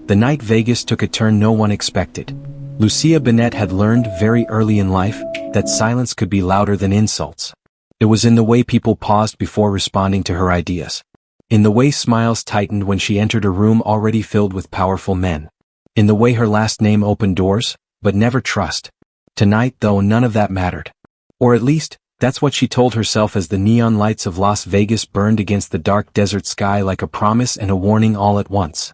The night Vegas took a turn no one expected. Lucia Bennett had learned very early in life that silence could be louder than insults. It was in the way people paused before responding to her ideas. In the way smiles tightened when she entered a room already filled with powerful men. In the way her last name opened doors, but never trust. Tonight, though, none of that mattered. Or at least, that's what she told herself as the neon lights of Las Vegas burned against the dark desert sky like a promise and a warning all at once.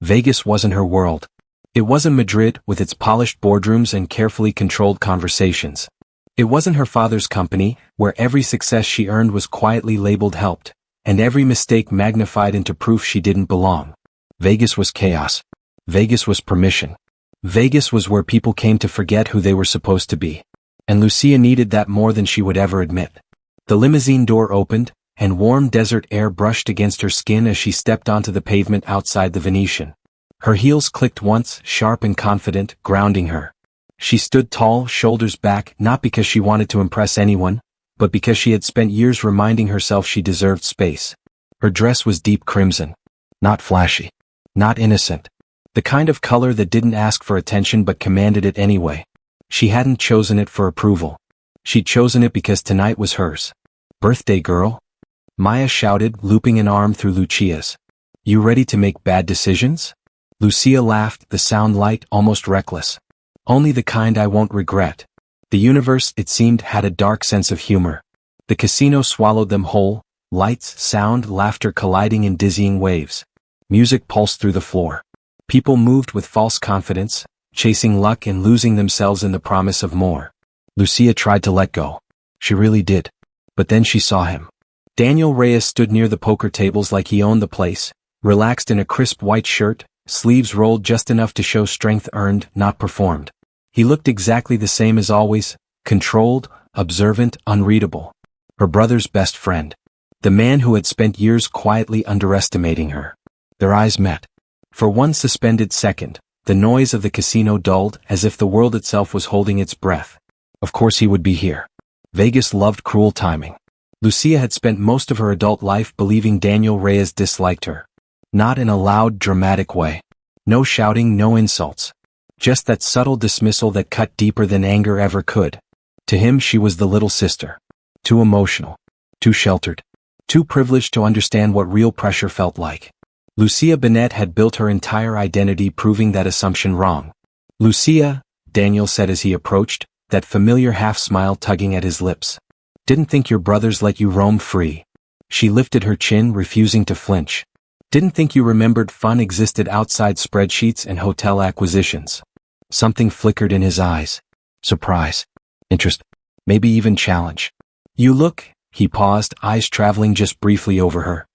Vegas wasn't her world. It wasn't Madrid with its polished boardrooms and carefully controlled conversations. It wasn't her father's company, where every success she earned was quietly labeled helped, and every mistake magnified into proof she didn't belong. Vegas was chaos. Vegas was permission. Vegas was where people came to forget who they were supposed to be. And Lucia needed that more than she would ever admit. The limousine door opened, and warm desert air brushed against her skin as she stepped onto the pavement outside the Venetian. Her heels clicked once, sharp and confident, grounding her. She stood tall, shoulders back, not because she wanted to impress anyone, but because she had spent years reminding herself she deserved space. Her dress was deep crimson. Not flashy. Not innocent. The kind of color that didn't ask for attention but commanded it anyway. She hadn't chosen it for approval. She'd chosen it because tonight was hers. "Birthday girl?" Maya shouted, looping an arm through Lucia's. "You ready to make bad decisions?" Lucia laughed, the sound light, almost reckless. "Only the kind I won't regret." The universe, it seemed, had a dark sense of humor. The casino swallowed them whole, lights, sound, laughter colliding in dizzying waves. Music pulsed through the floor. People moved with false confidence, chasing luck and losing themselves in the promise of more. Lucia tried to let go. She really did. But then she saw him. Daniel Reyes stood near the poker tables like he owned the place, relaxed in a crisp white shirt, sleeves rolled just enough to show strength earned, not performed. He looked exactly the same as always, controlled, observant, unreadable. Her brother's best friend. The man who had spent years quietly underestimating her. Their eyes met. For one suspended second, the noise of the casino dulled as if the world itself was holding its breath. Of course he would be here. Vegas loved cruel timing. Lucia had spent most of her adult life believing Daniel Reyes disliked her. Not in a loud, dramatic way. No shouting, no insults. Just that subtle dismissal that cut deeper than anger ever could. To him she was the little sister. Too emotional. Too sheltered. Too privileged to understand what real pressure felt like. Lucia Bennett had built her entire identity proving that assumption wrong. "Lucia," Daniel said as he approached, that familiar half-smile tugging at his lips. "Didn't think your brothers let you roam free." She lifted her chin, refusing to flinch. "Didn't think you remembered fun existed outside spreadsheets and hotel acquisitions." Something flickered in his eyes. Surprise. Interest. Maybe even challenge. "You look," he paused, eyes traveling just briefly over her.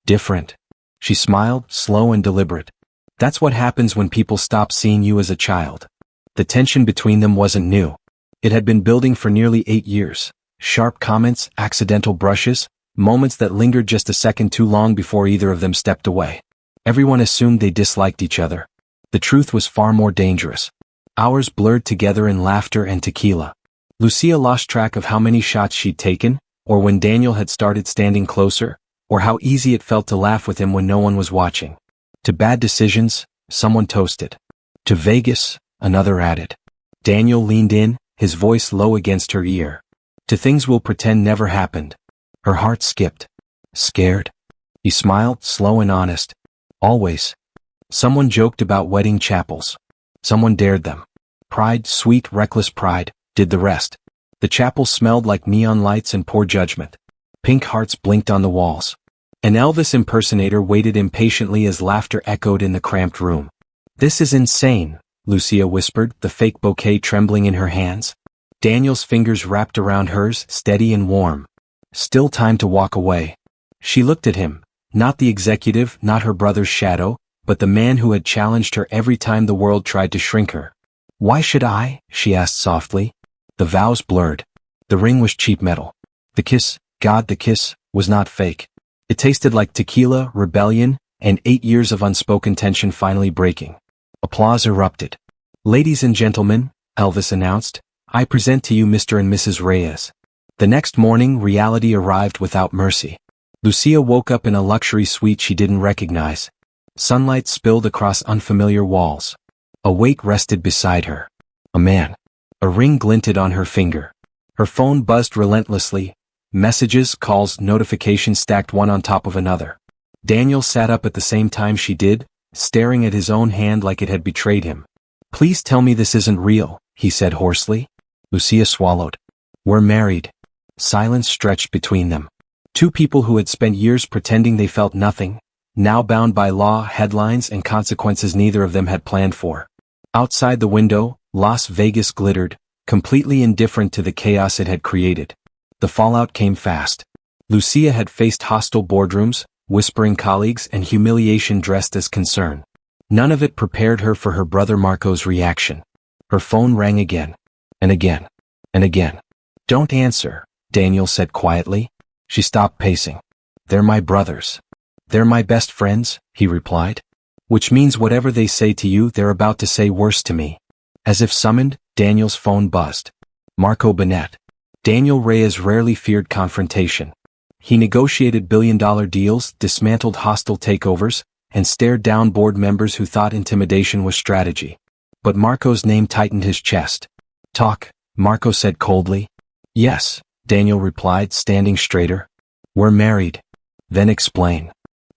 "Different." She smiled, slow and deliberate. "That's what happens when people stop seeing you as a child." The tension between them wasn't new. It had been building for nearly 8 years. Sharp comments, accidental brushes, moments that lingered just a second too long before either of them stepped away. Everyone assumed they disliked each other. The truth was far more dangerous. Hours blurred together in laughter and tequila. Lucia lost track of how many shots she'd taken, or when Daniel had started standing closer, or how easy it felt to laugh with him when no one was watching. To bad decisions, someone toasted. To Vegas, another added. Daniel leaned in, his voice low against her ear. To things we'll pretend never happened. Her heart skipped. Scared? He smiled, slow and honest. Always. Someone joked about wedding chapels. Someone dared them. Pride, sweet, reckless pride, did the rest. The chapel smelled like neon lights and poor judgment. Pink hearts blinked on the walls. An Elvis impersonator waited impatiently as laughter echoed in the cramped room. "This is insane," Lucia whispered, the fake bouquet trembling in her hands. Daniel's fingers wrapped around hers, steady and warm. Still time to walk away. She looked at him, not the executive, not her brother's shadow, but the man who had challenged her every time the world tried to shrink her. "Why should I?" she asked softly. The vows blurred. The ring was cheap metal. The kiss, God, the kiss, was not fake. It tasted like tequila, rebellion, and 8 years of unspoken tension finally breaking. Applause erupted. "Ladies and gentlemen," Elvis announced, "I present to you Mr. and Mrs. Reyes." The next morning, reality arrived without mercy. Lucia woke up in a luxury suite she didn't recognize. Sunlight spilled across unfamiliar walls. A weight rested beside her. A man. A ring glinted on her finger. Her phone buzzed relentlessly. Messages, calls, notifications stacked one on top of another. Daniel sat up at the same time she did, staring at his own hand like it had betrayed him. "Please tell me this isn't real," he said hoarsely. Lucia swallowed. "We're married." Silence stretched between them. Two people who had spent years pretending they felt nothing, now bound by law, headlines, and consequences neither of them had planned for. Outside the window, Las Vegas glittered, completely indifferent to the chaos it had created. The fallout came fast. Lucia had faced hostile boardrooms, whispering colleagues, and humiliation dressed as concern. None of it prepared her for her brother Marco's reaction. Her phone rang again. And again. And again. "Don't answer," Daniel said quietly. She stopped pacing. "They're my brothers. They're my best friends," he replied. "Which means whatever they say to you, they're about to say worse to me." As if summoned, Daniel's phone buzzed. Marco Bennett. Daniel Reyes rarely feared confrontation. He negotiated billion-dollar deals, dismantled hostile takeovers, and stared down board members who thought intimidation was strategy. But Marco's name tightened his chest. "Talk," Marco said coldly. "Yes," Daniel replied, standing straighter. "We're married." "Then explain."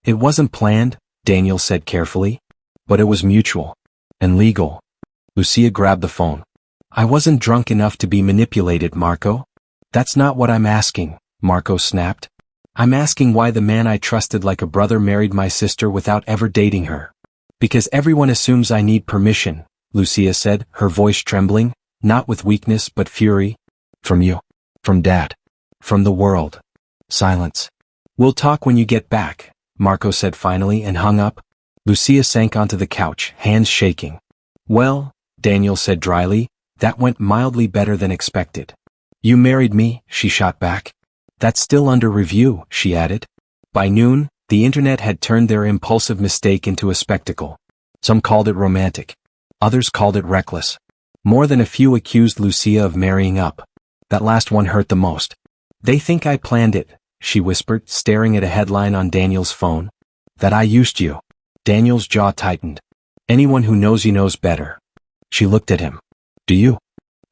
"It wasn't planned," Daniel said carefully. "But it was mutual. And legal." Lucia grabbed the phone. "I wasn't drunk enough to be manipulated, Marco." "That's not what I'm asking," Marco snapped. "I'm asking why the man I trusted like a brother married my sister without ever dating her." "Because everyone assumes I need permission," Lucia said, her voice trembling, not with weakness but fury. "From you. From Dad. From the world." Silence. "We'll talk when you get back," Marco said finally and hung up. Lucia sank onto the couch, hands shaking. "Well," Daniel said dryly, "that went mildly better than expected." "You married me," she shot back. "That's still under review," she added. By noon, the internet had turned their impulsive mistake into a spectacle. Some called it romantic. Others called it reckless. More than a few accused Lucia of marrying up. That last one hurt the most. "They think I planned it," she whispered, staring at a headline on Daniel's phone. "That I used you." Daniel's jaw tightened. "Anyone who knows you knows better." She looked at him. "Do you?"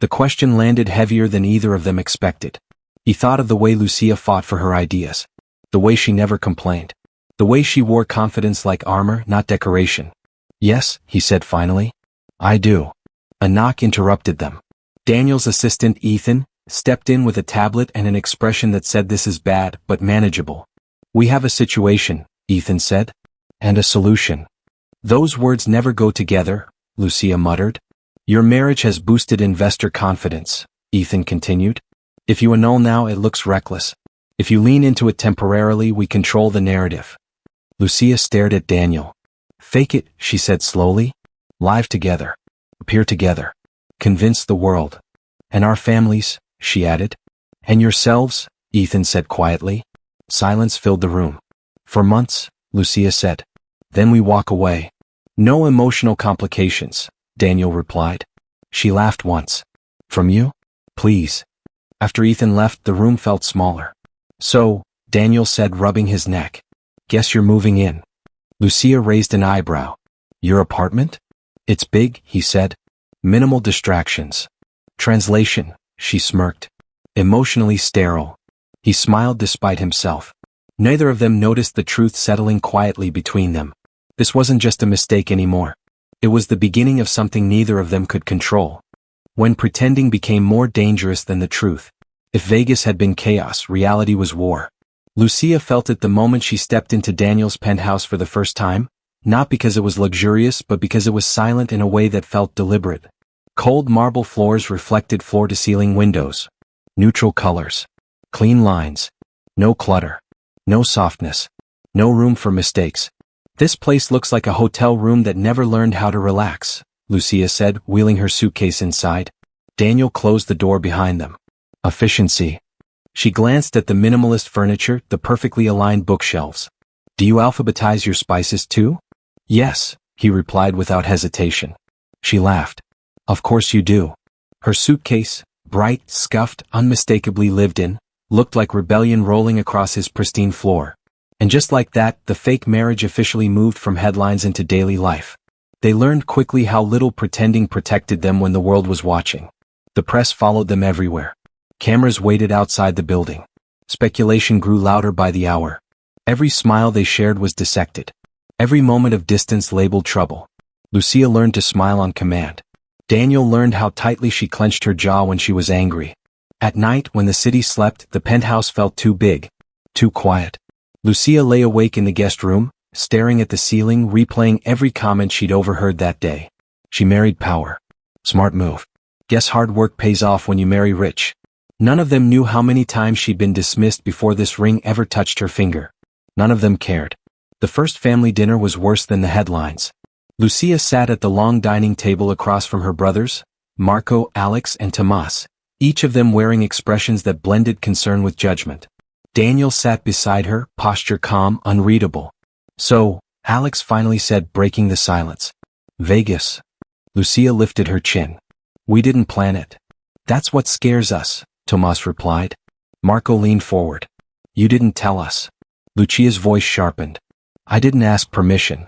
The question landed heavier than either of them expected. He thought of the way Lucia fought for her ideas. The way she never complained. The way she wore confidence like armor, not decoration. "Yes," he said finally. "I do." A knock interrupted them. Daniel's assistant, Ethan, stepped in with a tablet and an expression that said, "This is bad, but manageable." "We have a situation," Ethan said. "And a solution." "Those words never go together," Lucia muttered. "Your marriage has boosted investor confidence," Ethan continued. "If you annul now, it looks reckless. If you lean into it temporarily, we control the narrative." Lucia stared at Daniel. "Fake it," she said slowly. "Live together. Appear together. Convince the world. And our families," she added. "And yourselves," Ethan said quietly. Silence filled the room. "For months," Lucia said. "Then we walk away." "No emotional complications," Daniel replied. She laughed once. "From you? Please." After Ethan left, the room felt smaller. "So," Daniel said, rubbing his neck. "Guess you're moving in." Lucia raised an eyebrow. "Your apartment?" "It's big," he said. "Minimal distractions." Translation, she smirked. "Emotionally sterile." He smiled despite himself. Neither of them noticed the truth settling quietly between them. This wasn't just a mistake anymore. It was the beginning of something neither of them could control. When pretending became more dangerous than the truth. If Vegas had been chaos, reality was war. Lucia felt it the moment she stepped into Daniel's penthouse for the first time, not because it was luxurious but because it was silent in a way that felt deliberate. Cold marble floors reflected floor-to-ceiling windows. Neutral colors. Clean lines. No clutter. No softness. No room for mistakes. "This place looks like a hotel room that never learned how to relax," Lucia said, wheeling her suitcase inside. Daniel closed the door behind them. "Efficiency." She glanced at the minimalist furniture, the perfectly aligned bookshelves. "Do you alphabetize your spices too?" "Yes," he replied without hesitation. She laughed. "Of course you do." Her suitcase, bright, scuffed, unmistakably lived in, looked like rebellion rolling across his pristine floor. And just like that, the fake marriage officially moved from headlines into daily life. They learned quickly how little pretending protected them when the world was watching. The press followed them everywhere. Cameras waited outside the building. Speculation grew louder by the hour. Every smile they shared was dissected. Every moment of distance labeled trouble. Lucia learned to smile on command. Daniel learned how tightly she clenched her jaw when she was angry. At night, when the city slept, the penthouse felt too big, too quiet. Lucia lay awake in the guest room, staring at the ceiling, replaying every comment she'd overheard that day. She married power. Smart move. Guess hard work pays off when you marry rich. None of them knew how many times she'd been dismissed before this ring ever touched her finger. None of them cared. The first family dinner was worse than the headlines. Lucia sat at the long dining table across from her brothers, Marco, Alex, and Tomas, each of them wearing expressions that blended concern with judgment. Daniel sat beside her, posture calm, unreadable. So, Alex finally said, breaking the silence. Vegas. Lucia lifted her chin. We didn't plan it. That's what scares us, Tomas replied. Marco leaned forward. You didn't tell us. Lucia's voice sharpened. I didn't ask permission.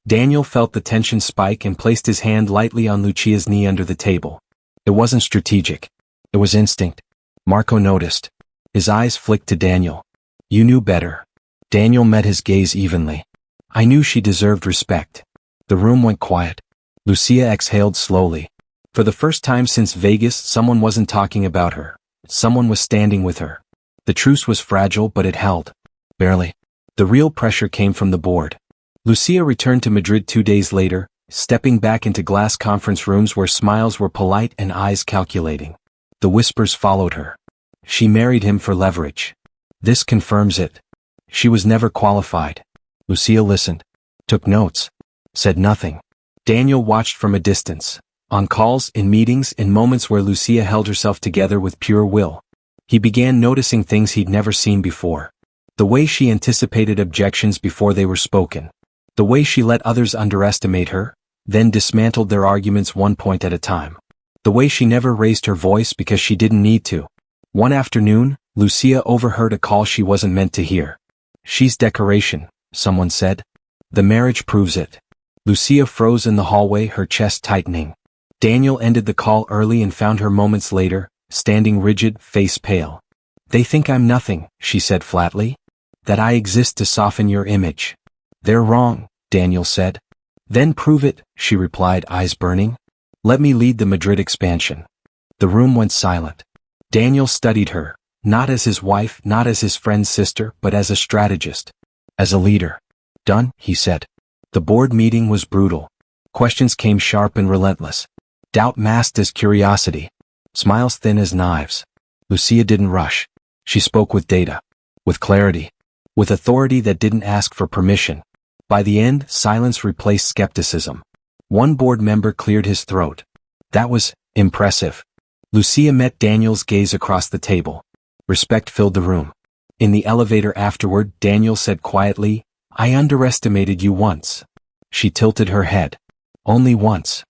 Daniel felt the tension spike and placed his hand lightly on Lucia's knee under the table. It wasn't strategic. It was instinct. Marco noticed. His eyes flicked to Daniel. You knew better. Daniel met his gaze evenly. I knew she deserved respect. The room went quiet. Lucia exhaled slowly. For the first time since Vegas, someone wasn't talking about her. Someone was standing with her. The truce was fragile, but it held. Barely. The real pressure came from the board. Lucia returned to Madrid 2 days later, stepping back into glass conference rooms where smiles were polite and eyes calculating. The whispers followed her. She married him for leverage. This confirms it. She was never qualified. Lucia listened, took notes, said nothing. Daniel watched from a distance, on calls, in meetings, in moments where Lucia held herself together with pure will. He began noticing things he'd never seen before. The way she anticipated objections before they were spoken. The way she let others underestimate her, then dismantled their arguments one point at a time. The way she never raised her voice because she didn't need to. One afternoon, Lucia overheard a call she wasn't meant to hear. She's decoration, someone said. The marriage proves it. Lucia froze in the hallway, her chest tightening. Daniel ended the call early and found her moments later, standing rigid, face pale. They think I'm nothing, she said flatly. That I exist to soften your image. They're wrong, Daniel said. Then prove it, she replied, eyes burning. Let me lead the Madrid expansion. The room went silent. Daniel studied her, not as his wife, not as his friend's sister, but as a strategist. As a leader. Done, he said. The board meeting was brutal. Questions came sharp and relentless. Doubt masked as curiosity. Smiles thin as knives. Lucia didn't rush. She spoke with data. With clarity. With authority that didn't ask for permission. By the end, silence replaced skepticism. One board member cleared his throat. That was impressive. Lucia met Daniel's gaze across the table. Respect filled the room. In the elevator afterward, Daniel said quietly, I underestimated you once. She tilted her head. Only once.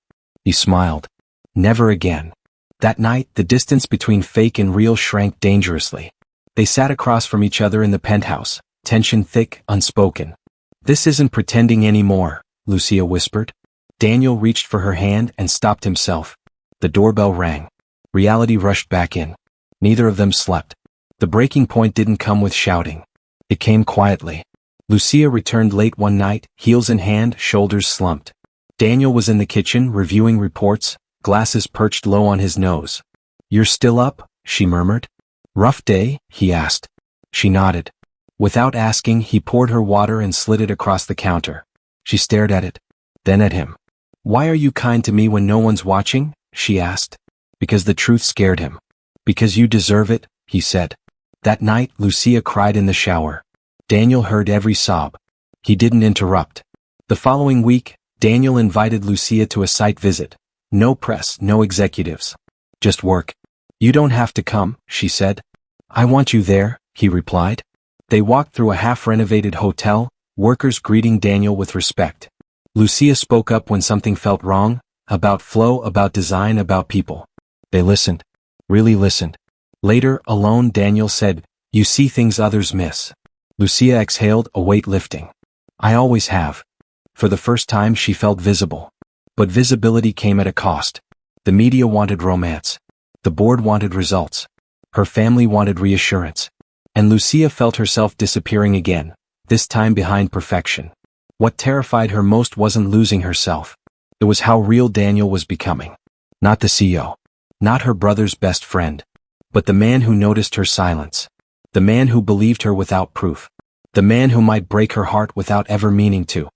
He smiled. Never again. That night, the distance between fake and real shrank dangerously. They sat across from each other in the penthouse, tension thick, unspoken. This isn't pretending anymore, Lucia whispered. Daniel reached for her hand and stopped himself. The doorbell rang. Reality rushed back in. Neither of them slept. The breaking point didn't come with shouting. It came quietly. Lucia returned late one night, heels in hand, shoulders slumped. Daniel was in the kitchen, reviewing reports, glasses perched low on his nose. You're still up? She murmured. Rough day? He asked. She nodded. Without asking, he poured her water and slid it across the counter. She stared at it, then at him. Why are you kind to me when no one's watching? She asked. Because the truth scared him. Because you deserve it, he said. That night, Lucia cried in the shower. Daniel heard every sob. He didn't interrupt. The following week, Daniel invited Lucia to a site visit. No press, no executives. Just work. You don't have to come, she said. I want you there, he replied. They walked through a half-renovated hotel, workers greeting Daniel with respect. Lucia spoke up when something felt wrong, about flow, about design, about people. They listened. Really listened. Later, alone, Daniel said, You see things others miss. Lucia exhaled, a weight lifting. I always have. For the first time she felt visible. But visibility came at a cost. The media wanted romance. The board wanted results. Her family wanted reassurance. And Lucia felt herself disappearing again, this time behind perfection. What terrified her most wasn't losing herself. It was how real Daniel was becoming. Not the CEO. Not her brother's best friend. But the man who noticed her silence. The man who believed her without proof. The man who might break her heart without ever meaning to.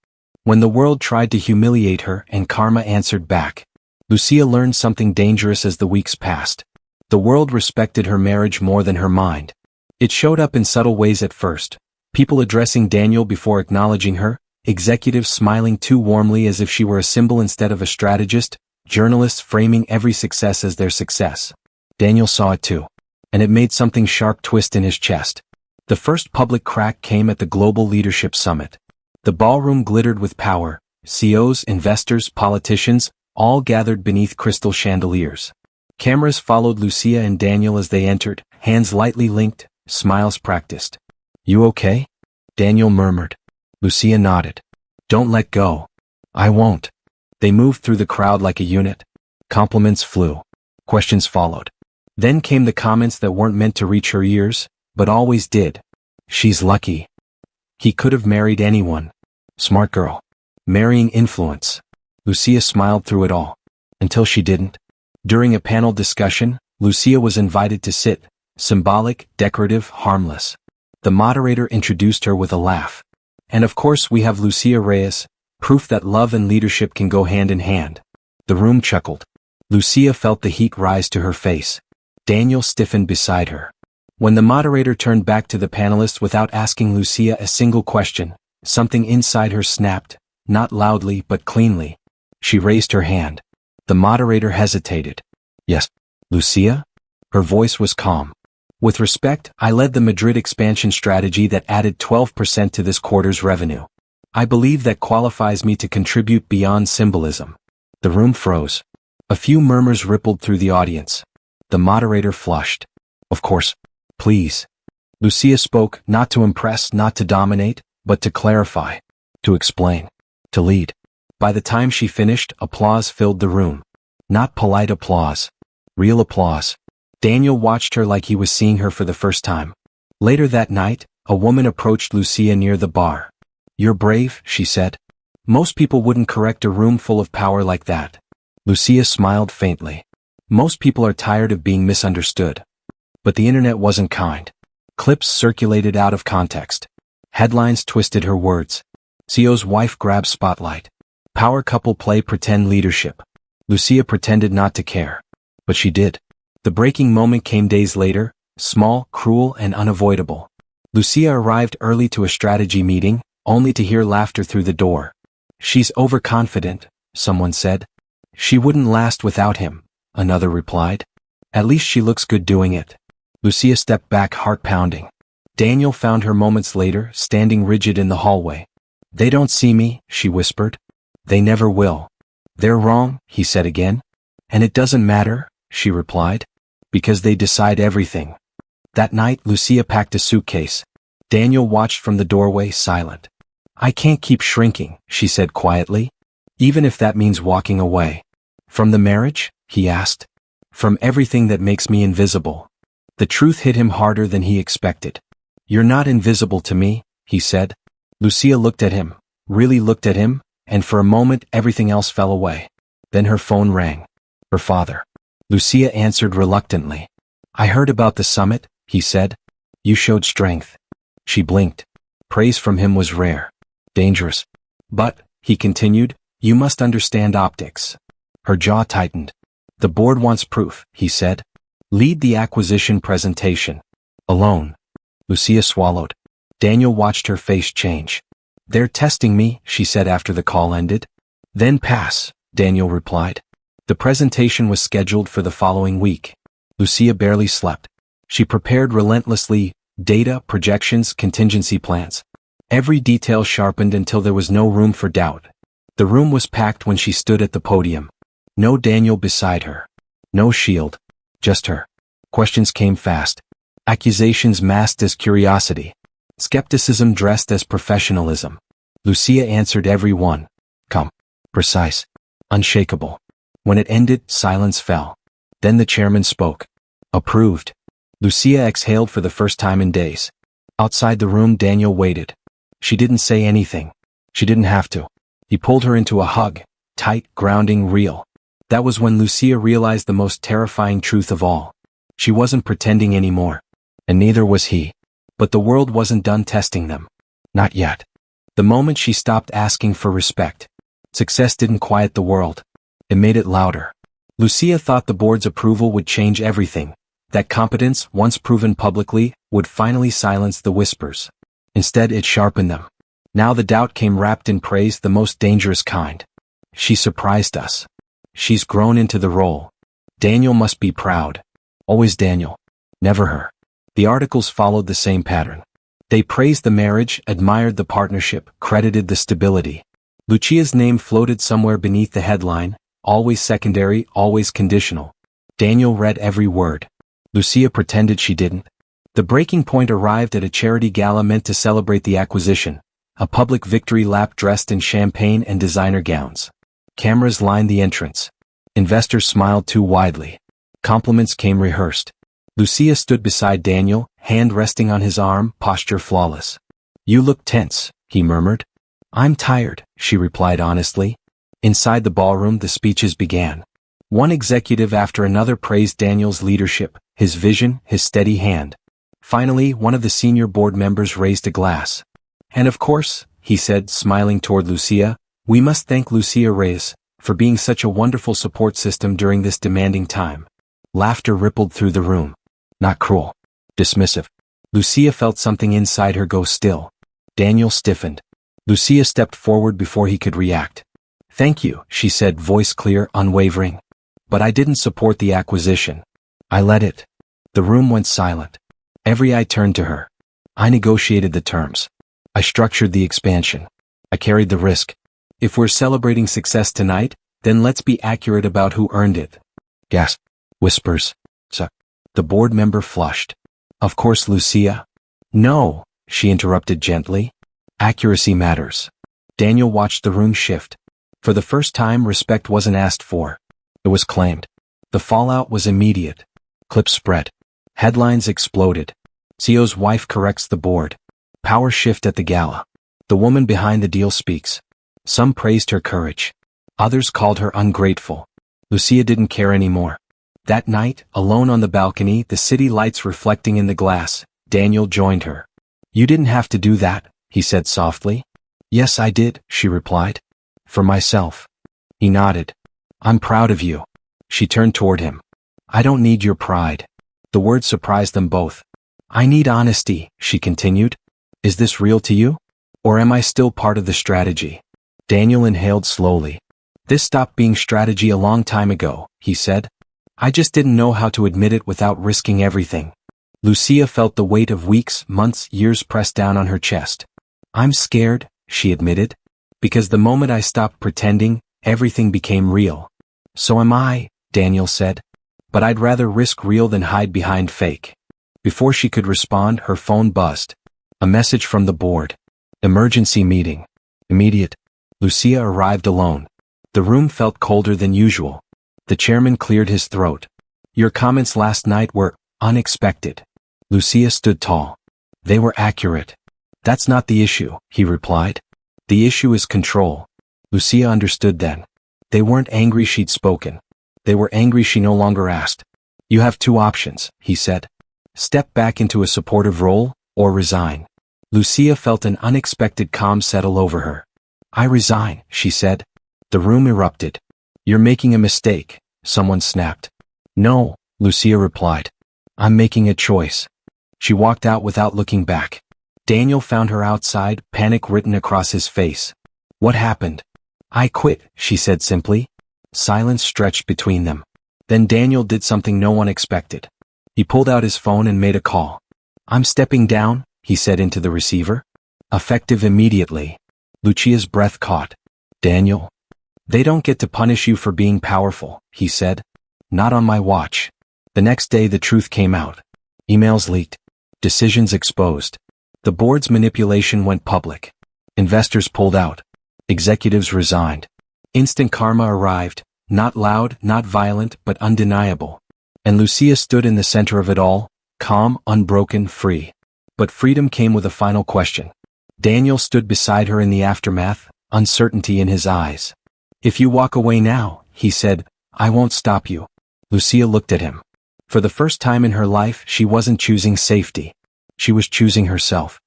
When the world tried to humiliate her and karma answered back, Lucia learned something dangerous as the weeks passed. The world respected her marriage more than her mind. It showed up in subtle ways at first. People addressing Daniel before acknowledging her, executives smiling too warmly as if she were a symbol instead of a strategist, journalists framing every success as their success. Daniel saw it too. And it made something sharp twist in his chest. The first public crack came at the Global Leadership Summit. The ballroom glittered with power. CEOs, investors, politicians, all gathered beneath crystal chandeliers. Cameras followed Lucia and Daniel as they entered, hands lightly linked, smiles practiced. You okay? Daniel murmured. Lucia nodded. Don't let go. I won't. They moved through the crowd like a unit. Compliments flew. Questions followed. Then came the comments that weren't meant to reach her ears, but always did. She's lucky. He could have married anyone. Smart girl. Marrying influence. Lucia smiled through it all. Until she didn't. During a panel discussion, Lucia was invited to sit, symbolic, decorative, harmless. The moderator introduced her with a laugh. And of course we have Lucia Reyes, proof that love and leadership can go hand in hand. The room chuckled. Lucia felt the heat rise to her face. Daniel stiffened beside her. When the moderator turned back to the panelists without asking Lucia a single question, something inside her snapped, not loudly but cleanly. She raised her hand. The moderator hesitated. Yes, Lucia? Her voice was calm. With respect, I led the Madrid expansion strategy that added 12% to this quarter's revenue. I believe that qualifies me to contribute beyond symbolism. The room froze. A few murmurs rippled through the audience. The moderator flushed. Of course. Please. Lucia spoke, not to impress, not to dominate, but to clarify. To explain. To lead. By the time she finished, applause filled the room. Not polite applause. Real applause. Daniel watched her like he was seeing her for the first time. Later that night, a woman approached Lucia near the bar. You're brave, she said. Most people wouldn't correct a room full of power like that. Lucia smiled faintly. Most people are tired of being misunderstood. But the internet wasn't kind. Clips circulated out of context. Headlines twisted her words. CEO's wife grabs spotlight. Power couple play pretend leadership. Lucia pretended not to care. But she did. The breaking moment came days later, small, cruel, and unavoidable. Lucia arrived early to a strategy meeting, only to hear laughter through the door. She's overconfident, someone said. She wouldn't last without him, another replied. At least she looks good doing it. Lucia stepped back, heart pounding. Daniel found her moments later, standing rigid in the hallway. They don't see me, she whispered. They never will. They're wrong, he said again. And it doesn't matter, she replied. Because they decide everything. That night, Lucia packed a suitcase. Daniel watched from the doorway, silent. I can't keep shrinking, she said quietly. Even if that means walking away. From the marriage? He asked. From everything that makes me invisible. The truth hit him harder than he expected. You're not invisible to me, he said. Lucia looked at him, really looked at him, and for a moment everything else fell away. Then her phone rang. Her father. Lucia answered reluctantly. I heard about the summit, he said. You showed strength. She blinked. Praise from him was rare. Dangerous. But, he continued, you must understand optics. Her jaw tightened. The board wants proof, he said. Lead the acquisition presentation. Alone. Lucia swallowed. Daniel watched her face change. They're testing me, she said after the call ended. Then pass, Daniel replied. The presentation was scheduled for the following week. Lucia barely slept. She prepared relentlessly, data, projections, contingency plans. Every detail sharpened until there was no room for doubt. The room was packed when she stood at the podium. No Daniel beside her. No shield. Just her. Questions came fast. Accusations masked as curiosity. Skepticism dressed as professionalism. Lucia answered every one. Calm, precise, unshakable. When it ended, silence fell. Then the chairman spoke. Approved. Lucia exhaled for the first time in days. Outside the room, Daniel waited. She didn't say anything. She didn't have to. He pulled her into a hug. Tight, grounding, real. That was when Lucia realized the most terrifying truth of all. She wasn't pretending anymore. And neither was he. But the world wasn't done testing them. Not yet. The moment she stopped asking for respect, success didn't quiet the world. It made it louder. Lucia thought the board's approval would change everything, that competence, once proven publicly, would finally silence the whispers. Instead, it sharpened them. Now the doubt came wrapped in praise, the most dangerous kind. She surprised us. She's grown into the role. Daniel must be proud. Always Daniel. Never her. The articles followed the same pattern. They praised the marriage, admired the partnership, credited the stability. Lucia's name floated somewhere beneath the headline, always secondary, always conditional. Daniel read every word. Lucia pretended she didn't. The breaking point arrived at a charity gala meant to celebrate the acquisition, a public victory lap dressed in champagne and designer gowns. Cameras lined the entrance. Investors smiled too widely. Compliments came rehearsed. Lucia stood beside Daniel, hand resting on his arm, posture flawless. You look tense, he murmured. I'm tired, she replied honestly. Inside the ballroom, the speeches began. One executive after another praised Daniel's leadership, his vision, his steady hand. Finally, one of the senior board members raised a glass. And of course, he said, smiling toward Lucia, we must thank Lucia Reyes for being such a wonderful support system during this demanding time. Laughter rippled through the room. Not cruel. Dismissive. Lucia felt something inside her go still. Daniel stiffened. Lucia stepped forward before he could react. Thank you, she said, voice clear, unwavering. But I didn't support the acquisition. I let it. The room went silent. Every eye turned to her. I negotiated the terms. I structured the expansion. I carried the risk. If we're celebrating success tonight, then let's be accurate about who earned it. Gasp. Whispers. So. The board member flushed. Of course, Lucia. No, she interrupted gently. Accuracy matters. Daniel watched the room shift. For the first time, respect wasn't asked for. It was claimed. The fallout was immediate. Clips spread. Headlines exploded. CEO's wife corrects the board. Power shift at the gala. The woman behind the deal speaks. Some praised her courage. Others called her ungrateful. Lucia didn't care anymore. That night, alone on the balcony, the city lights reflecting in the glass, Daniel joined her. You didn't have to do that, he said softly. Yes, I did, she replied. For myself. He nodded. I'm proud of you. She turned toward him. I don't need your pride. The word surprised them both. I need honesty, she continued. Is this real to you? Or am I still part of the strategy? Daniel inhaled slowly. This stopped being strategy a long time ago, he said. I just didn't know how to admit it without risking everything. Lucia felt the weight of weeks, months, years pressed down on her chest. I'm scared, she admitted. Because the moment I stopped pretending, everything became real. So am I, Daniel said. But I'd rather risk real than hide behind fake. Before she could respond, her phone buzzed. A message from the board. Emergency meeting. Immediate. Lucia arrived alone. The room felt colder than usual. The chairman cleared his throat. Your comments last night were unexpected. Lucia stood tall. They were accurate. That's not the issue, he replied. The issue is control. Lucia understood then. They weren't angry she'd spoken. They were angry she no longer asked. You have two options, he said. Step back into a supportive role, or resign. Lucia felt an unexpected calm settle over her. I resign, she said. The room erupted. You're making a mistake, someone snapped. No, Lucia replied. I'm making a choice. She walked out without looking back. Daniel found her outside, panic written across his face. What happened? I quit, she said simply. Silence stretched between them. Then Daniel did something no one expected. He pulled out his phone and made a call. I'm stepping down, he said into the receiver. Effective immediately. Lucia's breath caught. Daniel? They don't get to punish you for being powerful, he said. Not on my watch. The next day the truth came out. Emails leaked. Decisions exposed. The board's manipulation went public. Investors pulled out. Executives resigned. Instant karma arrived, not loud, not violent, but undeniable. And Lucia stood in the center of it all, calm, unbroken, free. But freedom came with a final question. Daniel stood beside her in the aftermath, uncertainty in his eyes. "If you walk away now," he said, "I won't stop you." Lucia looked at him. For the first time in her life, she wasn't choosing safety. She was choosing herself.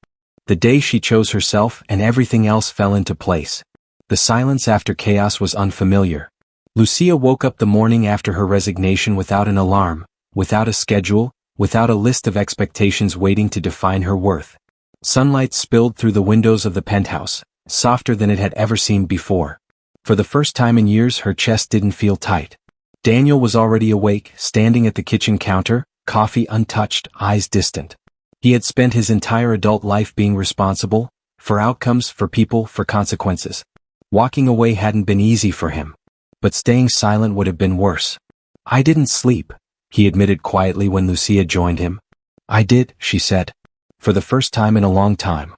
The day she chose herself and everything else fell into place. The silence after chaos was unfamiliar. Lucia woke up the morning after her resignation without an alarm, without a schedule, without a list of expectations waiting to define her worth. Sunlight spilled through the windows of the penthouse, softer than it had ever seemed before. For the first time in years, her chest didn't feel tight. Daniel was already awake, standing at the kitchen counter, coffee untouched, eyes distant. He had spent his entire adult life being responsible, for outcomes, for people, for consequences. Walking away hadn't been easy for him. But staying silent would have been worse. "I didn't sleep," he admitted quietly when Lucia joined him. "I did," she said. For the first time in a long time.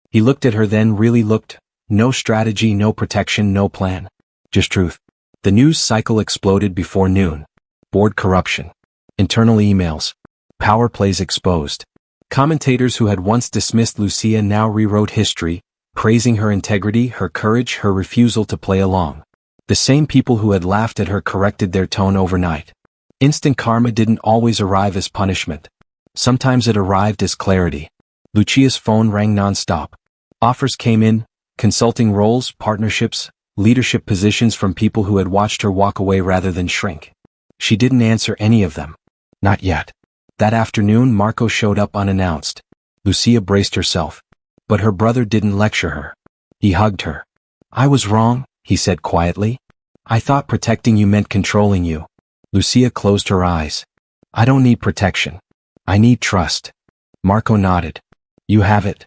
He looked at her, then really looked. No strategy, no protection, no plan. Just truth. The news cycle exploded before noon. Board corruption. Internal emails. Power plays exposed. Commentators who had once dismissed Lucia now rewrote history, praising her integrity, her courage, her refusal to play along. The same people who had laughed at her corrected their tone overnight. Instant karma didn't always arrive as punishment. Sometimes it arrived as clarity. Lucia's phone rang nonstop. Offers came in, consulting roles, partnerships, leadership positions from people who had watched her walk away rather than shrink. She didn't answer any of them. Not yet. That afternoon, Marco showed up unannounced. Lucia braced herself. But her brother didn't lecture her. He hugged her. "I was wrong," he said quietly. "I thought protecting you meant controlling you." Lucia closed her eyes. "I don't need protection. I need trust." Marco nodded. "You have it."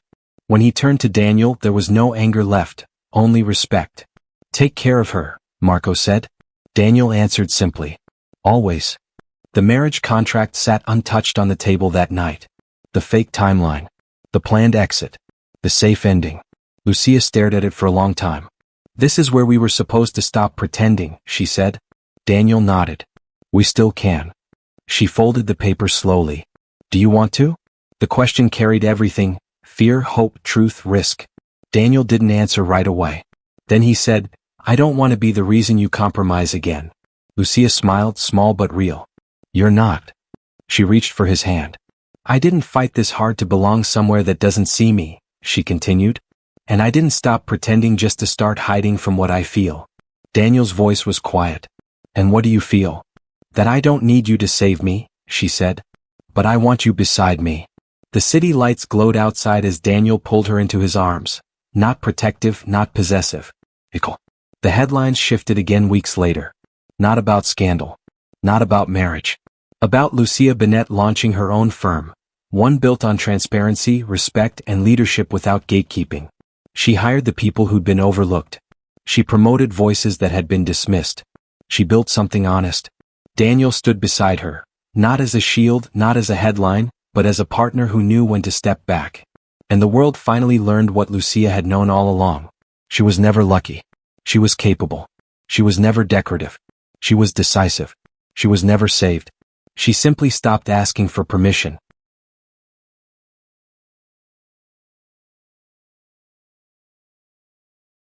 When he turned to Daniel, there was no anger left, only respect. "Take care of her," Marco said. Daniel answered simply. "Always." The marriage contract sat untouched on the table that night. The fake timeline. The planned exit. The safe ending. Lucia stared at it for a long time. "This is where we were supposed to stop pretending," she said. Daniel nodded. "We still can." She folded the paper slowly. "Do you want to?" The question carried everything: fear, hope, truth, risk. Daniel didn't answer right away. Then he said, "I don't want to be the reason you compromise again." Lucia smiled, small but real. "You're not." She reached for his hand. "I didn't fight this hard to belong somewhere that doesn't see me," she continued. "And I didn't stop pretending just to start hiding from what I feel." Daniel's voice was quiet. "And what do you feel?" "That I don't need you to save me," she said. "But I want you beside me." The city lights glowed outside as Daniel pulled her into his arms. Not protective, not possessive. The headlines shifted again weeks later. Not about scandal. Not about marriage. About Lucia Bennett launching her own firm. One built on transparency, respect, and leadership without gatekeeping. She hired the people who'd been overlooked. She promoted voices that had been dismissed. She built something honest. Daniel stood beside her. Not as a shield, not as a headline, but as a partner who knew when to step back. And the world finally learned what Lucia had known all along. She was never lucky. She was capable. She was never decorative. She was decisive. She was never saved. She simply stopped asking for permission,